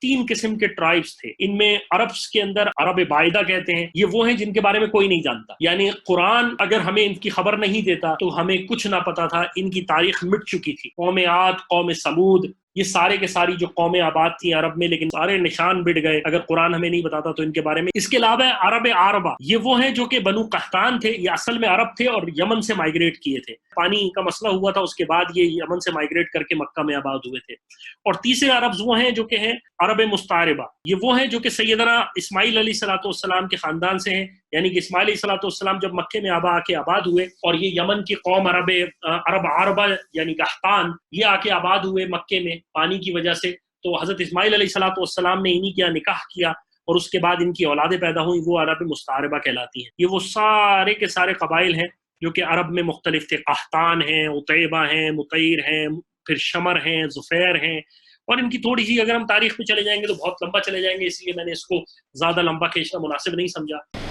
3 قسم کے ٹرائبس تھے. ان میں عربس کے اندر عرب باعدہ کہتے ہیں، یہ وہ ہیں جن کے بارے میں کوئی نہیں جانتا، یعنی قرآن اگر ہمیں ان کی خبر نہیں دیتا تو ہمیں کچھ نہ پتا تھا. ان کی تاریخ مٹ چکی تھی. قوم عاد، قوم سمود، یہ سارے کے ساری جو قومیں آباد تھیں عرب میں، لیکن سارے نشان بٹ گئے اگر قرآن ہمیں نہیں بتاتا تو ان کے بارے میں. اس کے علاوہ عرب عربہ، یہ وہ ہیں جو کہ بنو قحطان تھے. یہ اصل میں عرب تھے اور یمن سے مائگریٹ کیے تھے. پانی کا مسئلہ ہوا تھا، اس کے بعد یہ یمن سے مائگریٹ کر کے مکہ میں آباد ہوئے تھے. اور تیسرے عرب وہ ہیں جو کہ ہیں عرب مستعربہ. یہ وہ ہیں جو کہ سیدنا اسماعیل علیہ الصلوۃ والسلام کے خاندان سے ہیں، یعنی کہ اسماعیل علیہ الصلوۃ والسلام جب مکے میں آ کے آباد ہوئے اور یہ یمن کی قوم عرب عربہ یعنی قحطان یہ آ کے آباد ہوئے مکے میں پانی کی وجہ سے، تو حضرت اسماعیل علیہ الصلوۃ والسلام نے انہی کیا نکاح کیا اور اس کے بعد ان کی اولادیں پیدا ہوئیں، وہ عرب مستعربہ کہلاتی ہیں. یہ وہ سارے کے سارے قبائل ہیں جو کہ عرب میں مختلف تھے. قحطان ہیں، عتیبہ ہیں، مطیر ہیں، پھر شمر ہیں، زفیر ہیں. اور ان کی تھوڑی سی اگر ہم تاریخ میں چلے جائیں گے تو بہت لمبا چلے جائیں گے، اس لیے میں نے اس کو زیادہ لمبا کھینچنا مناسب نہیں سمجھا.